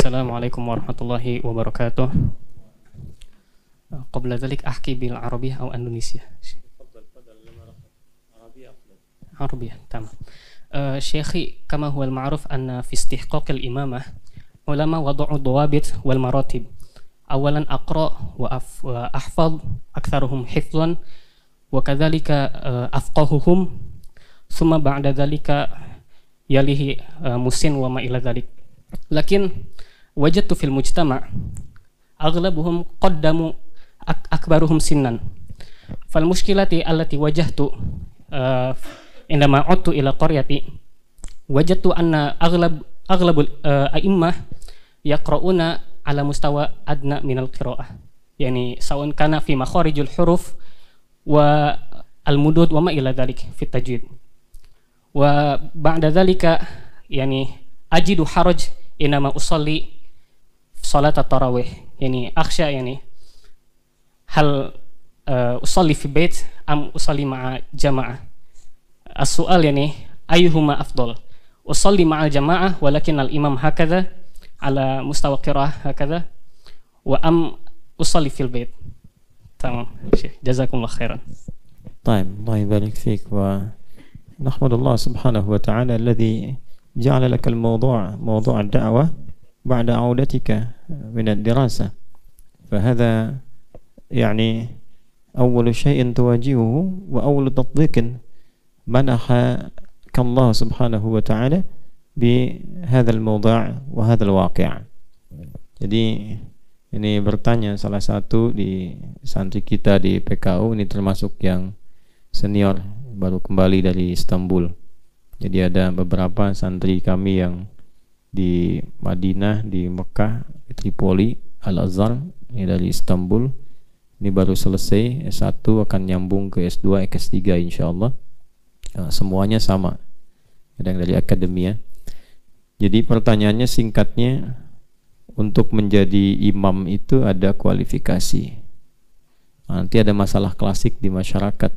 Assalamualaikum warahmatullahi wabarakatuh. قبل ذلك أحكي بالعربية أو أندونيسيا؟ عربية تمام. شيخي كما هو المعروف أن في استحقاق الإمامة علماء وضعوا الضوابط والمراتب. أولا أقرأ وأحفظ أكثرهم حفظا وكذلك أفقههم ثم بعد ذلك يليه مسن وما إلى ذلك. لكن وجدت في المجتمع أغلبهم قدموا أكبرهم سنا. فالمشكلة التي وجهت عندما عدت إلى قريتي وجدت أن أغلب الأئمة يقرؤون على مستوى أدنى من القراءة، يعني سواء كان في مخارج الحروف والمدود وما إلى ذلك في التجويد. وبعد ذلك يعني أجد حرج إنما أصلي صلاة التراويح، يعني أخشى يعني هل أصلي في بيت أم أصلي مع جماعة. السؤال يعني أيهما أفضل، أصلي مع الجماعة ولكن الإمام هكذا على مستوى قراءة هكذا وأم أصلي في البيت. تمام شيخ، جزاكم الله خيرا. طيب الله يبارك فيك، ونحمد الله سبحانه وتعالى الذي جعل لك الموضوع موضوع الدعوة بعد عودتك من الدراسة، فهذا يعني أول شيء تواجهه وأول تطبيق منحك الله سبحانه وتعالى بهذا الموضوع وهذا الواقع. Jadi ini bertanya salah satu di santri kita di PKU, ini termasuk yang senior, baru kembali dari Istanbul. Jadi ada beberapa santri kami yang di Madinah, di Mekah, di Tripoli, Al-Azhar, ini dari Istanbul. Ini baru selesai S1, akan nyambung ke S2, S3 insyaallah. Semuanya sama, ada yang dari akademia. Jadi pertanyaannya singkatnya, untuk menjadi imam itu ada kualifikasi. Nanti ada masalah klasik di masyarakat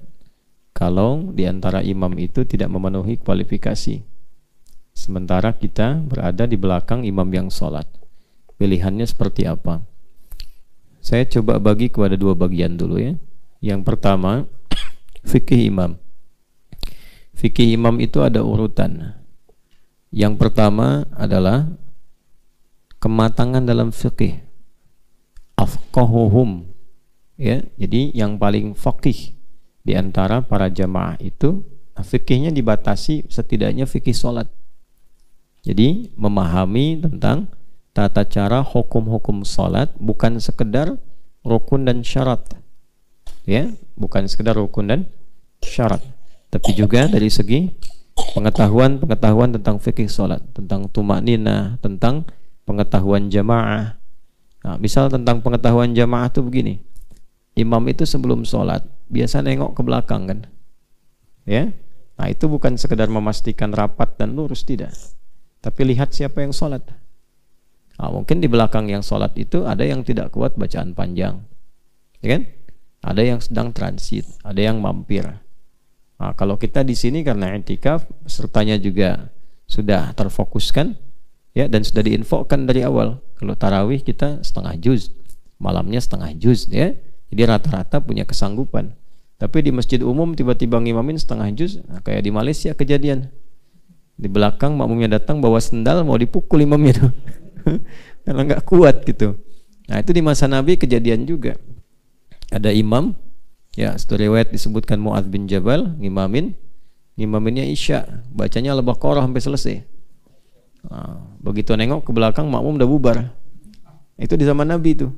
kalau di antara imam itu tidak memenuhi kualifikasi, sementara kita berada di belakang imam yang sholat. Pilihannya seperti apa? Saya coba bagi kepada dua bagian dulu ya. Yang pertama, fikih imam. Fikih imam itu ada urutan. Yang pertama adalah kematangan dalam fikih, afqahuhum, ya. Jadi yang paling faqih di antara para jamaah itu fikihnya dibatasi setidaknya fikih sholat. Jadi memahami tentang tata cara hukum-hukum sholat, bukan sekedar rukun dan syarat, ya, bukan sekedar rukun dan syarat, tapi juga dari segi pengetahuan tentang fikih sholat, tentang tumakninah, tentang pengetahuan jamaah. Nah, misal tentang pengetahuan jamaah itu begini, imam itu sebelum sholat biasa nengok ke belakang kan, ya. Nah itu bukan sekedar memastikan rapat dan lurus, tidak, tapi lihat siapa yang sholat. Nah, mungkin di belakang yang sholat itu ada yang tidak kuat bacaan panjang, ya kan? Ada yang sedang transit, ada yang mampir. Nah, kalau kita di sini karena i'tikaf, sertanya juga sudah terfokuskan, ya, dan sudah diinfokan dari awal. Kalau tarawih kita setengah juz, malamnya setengah juz, ya. Jadi rata-rata punya kesanggupan. Tapi di masjid umum tiba-tiba ngimamin setengah juz, nah, kayak di Malaysia kejadian. Di belakang makmumnya datang bawa sendal mau dipukul imamnya tuh. Karena nggak kuat gitu. Nah itu di masa Nabi kejadian juga. Ada imam, ya, satu riwayat disebutkan Mu'adz bin Jabal ngimaminnya Isya, bacanya Al-Baqarah sampai selesai. Nah, begitu nengok ke belakang makmum udah bubar. Itu di zaman Nabi tuh,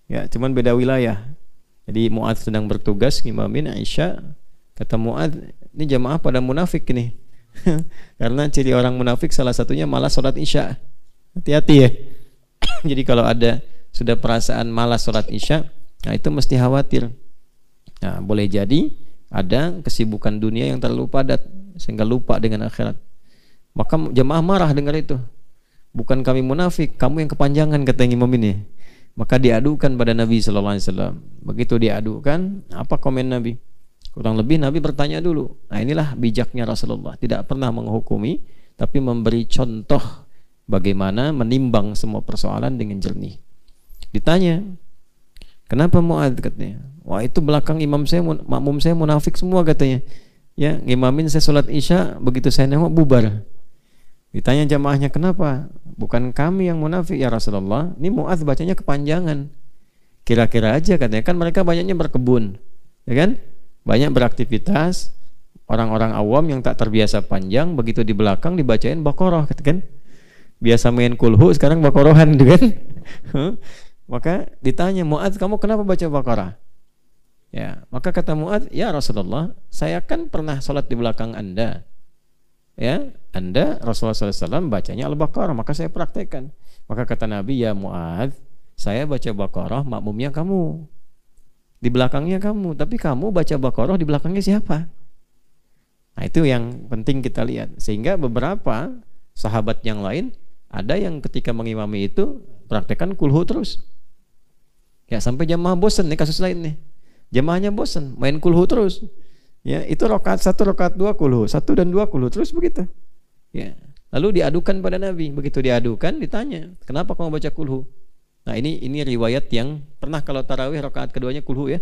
ya, cuman beda wilayah. Jadi Mu'adz sedang bertugas ngimamin Isya, kata Mu'adz, ini jamaah pada munafik ini. Karena ciri orang munafik salah satunya malas sholat Isya. Hati-hati ya. Jadi kalau ada sudah perasaan malas sholat Isya, nah itu mesti khawatir. Nah boleh jadi ada kesibukan dunia yang terlalu padat sehingga lupa dengan akhirat. Maka jamaah marah dengar itu. Bukan kami munafik, kamu yang kepanjangan, kata imam ini. Maka diadukan pada Nabi sallallahu alaihi wasallam. Begitu diadukan, apa komen Nabi? Kurang lebih Nabi bertanya dulu. Nah inilah bijaknya Rasulullah, tidak pernah menghukumi, tapi memberi contoh bagaimana menimbang semua persoalan dengan jernih. Ditanya, kenapa Mu'adz, katanya. Wah, itu belakang imam saya, makmum saya munafik semua, katanya. Ya, ngimamin saya sholat isya, begitu saya nengok bubar. Ditanya jamaahnya, kenapa? Bukan kami yang munafik ya Rasulullah, ini Mu'adz bacanya kepanjangan. Kira-kira aja, katanya, kan mereka banyaknya berkebun, ya kan? Banyak beraktivitas. Orang-orang awam yang tak terbiasa panjang, begitu di belakang dibacain Baqarah, kan? Biasa main kulhu, sekarang Baqarahan, kan? Maka ditanya, Mu'adz, kamu kenapa baca Baqarah? Ya, maka kata Mu'adz, ya Rasulullah, saya kan pernah sholat di belakang Anda. Ya, Anda Rasulullah SAW bacanya Al-Baqarah, maka saya praktekkan. Maka kata Nabi, ya Mu'adz, saya baca Baqarah, makmumnya kamu, di belakangnya kamu, tapi kamu baca Baqarah di belakangnya siapa? Nah, itu yang penting kita lihat. Sehingga beberapa sahabat yang lain ada yang ketika mengimami itu praktekkan kulhu terus. Ya, sampai jamaah bosan nih, kasus lain nih. Jamaahnya bosan main kulhu terus. Ya, itu rakaat 1, rakaat 2 kulhu, 1 dan 2 kulhu terus begitu. Ya. Lalu diadukan pada Nabi. Begitu diadukan ditanya, "Kenapa kamu baca kulhu?" Nah, ini riwayat yang pernah kalau tarawih rakaat keduanya kulhu ya.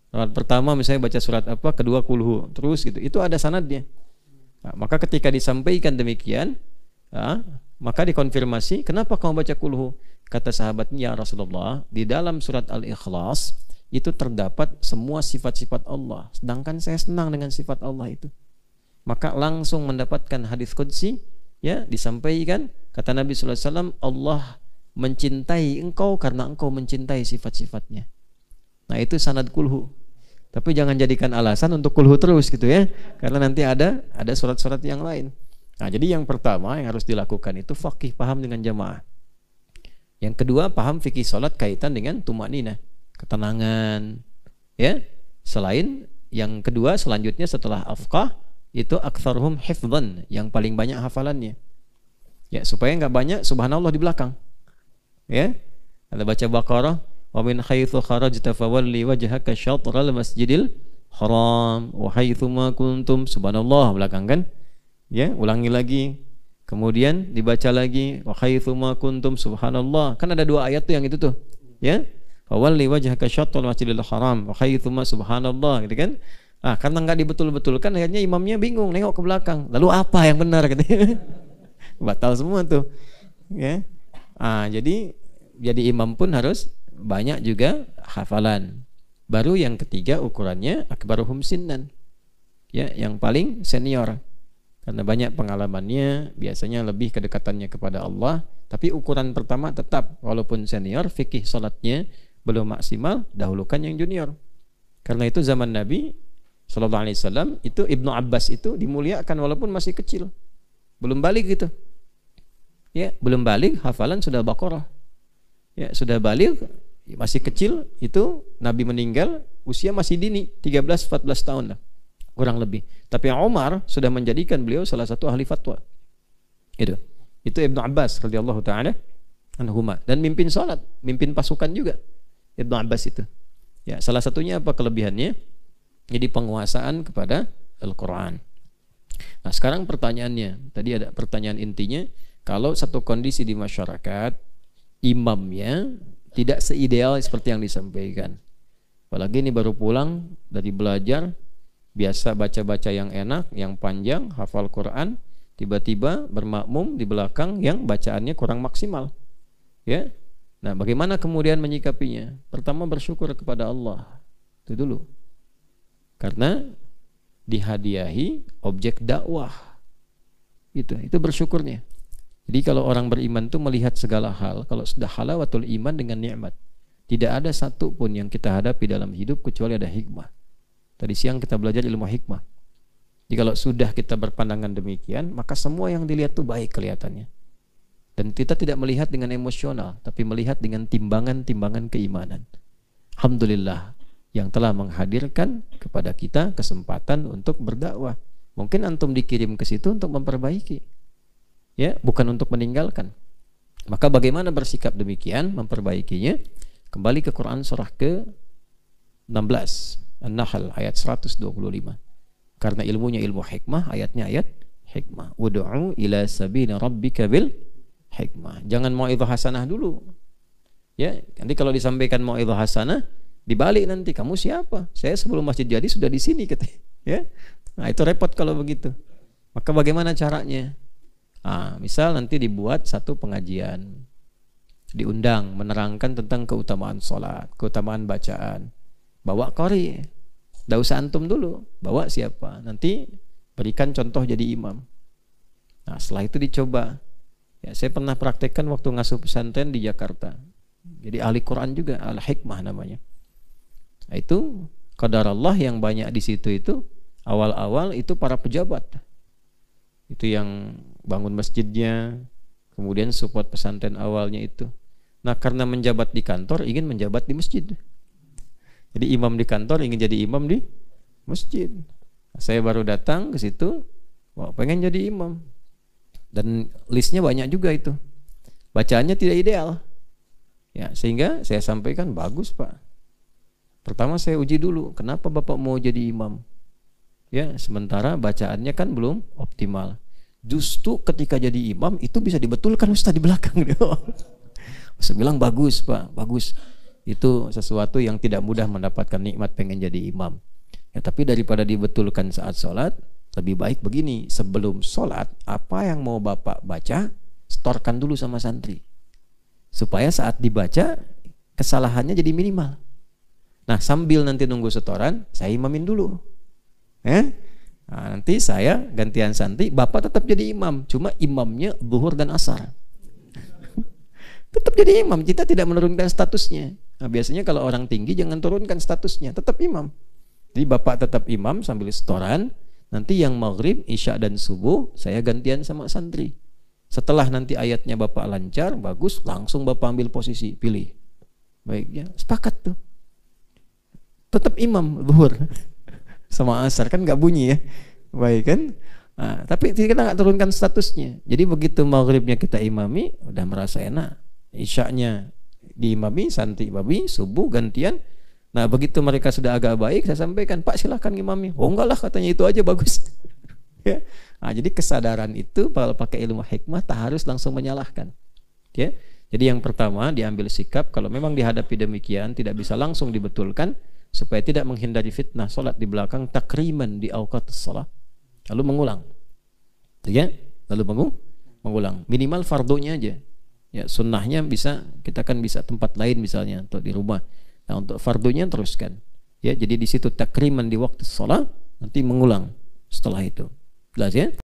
Rakaat pertama misalnya baca surat apa, kedua kulhu, terus gitu. Itu ada sanadnya. Nah, maka ketika disampaikan demikian, maka dikonfirmasi, kenapa kamu baca kulhu? Kata sahabatnya, ya Rasulullah, di dalam surat Al-Ikhlas itu terdapat semua sifat-sifat Allah. Sedangkan saya senang dengan sifat Allah itu. Maka langsung mendapatkan hadis qudsi, ya, disampaikan, kata Nabi sallallahu alaihi wasallam, Allah mencintai engkau karena engkau mencintai sifat-sifatnya. Nah, itu sanad kulhu. Tapi jangan jadikan alasan untuk kulhu terus gitu ya. Karena nanti ada surat-surat yang lain. Nah, jadi yang pertama yang harus dilakukan itu faqih, paham dengan jamaah. Yang kedua, paham fikih salat kaitan dengan tumanina, ketenangan. Ya. Selain yang kedua, selanjutnya setelah afqah itu aktsaruhum hifdzan, yang paling banyak hafalannya. Ya, supaya enggak banyak subhanallah di belakang. Ya. Ada baca Baqarah, wa min haitsu kharajta fawalli wajhaka syatral masjidil haram wa haitsu ma kuntum, subhanallah belakang kan. Ya, ulangi lagi. Kemudian dibaca lagi wa haitsu ma kuntum, subhanallah. Kan ada 2 ayat tuh yang itu tuh. Ya. Fawalli wajhaka syatral masjidil haram wa haitsu ma, subhanallah gitu kan. Karena enggak dibetul-betulkan akhirnya imamnya bingung nengok ke belakang. Lalu apa yang benar katanya? Batal semua tuh. Ya. Jadi imam pun harus banyak juga hafalan. Baru yang ketiga ukurannya akbaruhum sinnan. Ya, yang paling senior. Karena banyak pengalamannya, biasanya lebih kedekatannya kepada Allah. Tapi ukuran pertama tetap, walaupun senior, fikih salatnya belum maksimal, dahulukan yang junior. Karena itu zaman Nabi sallallahu alaihi wasallam itu Ibnu Abbas itu dimuliakan walaupun masih kecil. Belum balik gitu. Ya, belum balik hafalan sudah Baqarah. Ya, sudah balik masih kecil itu Nabi meninggal usia masih dini, 13-14 tahun lah. Kurang lebih. Tapi Umar sudah menjadikan beliau salah satu ahli fatwa. Itu Ibnu Abbas radhiyallahu taala anhuma, dan mimpin salat, mimpin pasukan juga. Ibnu Abbas itu. Ya, salah satunya apa kelebihannya? Jadi penguasaan kepada Al-Qur'an. Nah, sekarang pertanyaannya, tadi ada pertanyaan intinya, kalau satu kondisi di masyarakat imamnya tidak seideal seperti yang disampaikan. Apalagi ini baru pulang dari belajar, biasa baca-baca yang enak, yang panjang, hafal Quran, tiba-tiba bermakmum di belakang yang bacaannya kurang maksimal. Ya. Nah, bagaimana kemudian menyikapinya? Pertama, bersyukur kepada Allah. Itu dulu. Karena dihadiahi objek dakwah. Itu bersyukurnya. Jadi kalau orang beriman itu melihat segala hal, kalau sudah halawatul iman dengan nikmat, tidak ada satu pun yang kita hadapi dalam hidup kecuali ada hikmah. Tadi siang kita belajar ilmu hikmah. Jadi kalau sudah kita berpandangan demikian, maka semua yang dilihat itu baik kelihatannya. Dan kita tidak melihat dengan emosional, tapi melihat dengan timbangan-timbangan keimanan. Alhamdulillah yang telah menghadirkan kepada kita kesempatan untuk berdakwah. Mungkin antum dikirim ke situ untuk memperbaiki. Ya, bukan untuk meninggalkan. Maka bagaimana bersikap demikian, memperbaikinya? Kembali ke Quran surah ke-16 An-Nahl ayat 125. Karena ilmunya ilmu hikmah, ayatnya ayat hikmah. Ud'u ila sabili rabbika bil hikmah. Jangan mau'izah hasanah dulu. Ya, nanti kalau disampaikan mau'izah hasanah, dibalik nanti, kamu siapa? Saya sebelum masjid jadi sudah di sini katanya. Ya. Nah, itu repot kalau begitu. Maka bagaimana caranya? Misal nanti dibuat satu pengajian, diundang menerangkan tentang keutamaan sholat, keutamaan bacaan. Bawa qari, nggak usah antum dulu, bawa siapa? Nanti berikan contoh jadi imam. Nah, setelah itu dicoba. Ya, saya pernah praktekkan waktu ngasuh pesantren di Jakarta. Jadi ahli Quran juga, al-hikmah namanya. Nah, itu qadar Allah yang banyak di situ itu awal-awal itu para pejabat. Itu yang bangun masjidnya, kemudian support pesantren awalnya itu. Nah, karena menjabat di kantor ingin menjabat di masjid. Jadi imam di kantor ingin jadi imam di masjid. Nah, saya baru datang ke situ, wah, pengen jadi imam. Dan listnya banyak juga itu. Bacaannya tidak ideal. Ya, sehingga saya sampaikan, bagus Pak. Pertama saya uji dulu, kenapa Bapak mau jadi imam? Ya, sementara bacaannya kan belum optimal. Justru ketika jadi imam itu bisa dibetulkan Ustaz di belakang. Saya bilang bagus Pak, bagus. Itu sesuatu yang tidak mudah mendapatkan nikmat pengen jadi imam. Ya, tapi daripada dibetulkan saat sholat, lebih baik begini, sebelum sholat apa yang mau Bapak baca, setorkan dulu sama santri. Supaya saat dibaca kesalahannya jadi minimal. Nah, sambil nanti nunggu setoran, saya imamin dulu. Nah, nanti saya gantian santri, Bapak tetap jadi imam, cuma imamnya zuhur dan asar. Tetap jadi imam, kita tidak menurunkan statusnya. Nah, biasanya kalau orang tinggi jangan turunkan statusnya, tetap imam. Jadi Bapak tetap imam sambil setoran, nanti yang maghrib, isya dan subuh saya gantian sama santri. Setelah nanti ayatnya Bapak lancar, bagus, langsung Bapak ambil posisi, pilih. Baik ya, sepakat tuh. Tetap imam zuhur sama asar, kan nggak bunyi ya. Baik kan? Nah, tapi kita nggak turunkan statusnya. Jadi begitu maghribnya kita imami, udah merasa enak. Isya'nya diimami, santri babi, subuh gantian. Nah, begitu mereka sudah agak baik, saya sampaikan, Pak silahkan imami. Oh enggak lah, katanya itu aja bagus. Ya. Nah, jadi kesadaran itu kalau pakai ilmu hikmah tak harus langsung menyalahkan. Ya. Jadi yang pertama diambil sikap kalau memang dihadapi demikian tidak bisa langsung dibetulkan supaya tidak menghindari fitnah salat di belakang, takriman di awqatus shalah. Lalu mengulang. Ya, lalu mengulang. Minimal fardunya aja. Ya, sunnahnya bisa kita kan bisa tempat lain misalnya untuk di rumah. Nah, untuk fardunya teruskan. Ya, jadi di situ takriman di waktu shalah, nanti mengulang setelah itu. Jelas ya?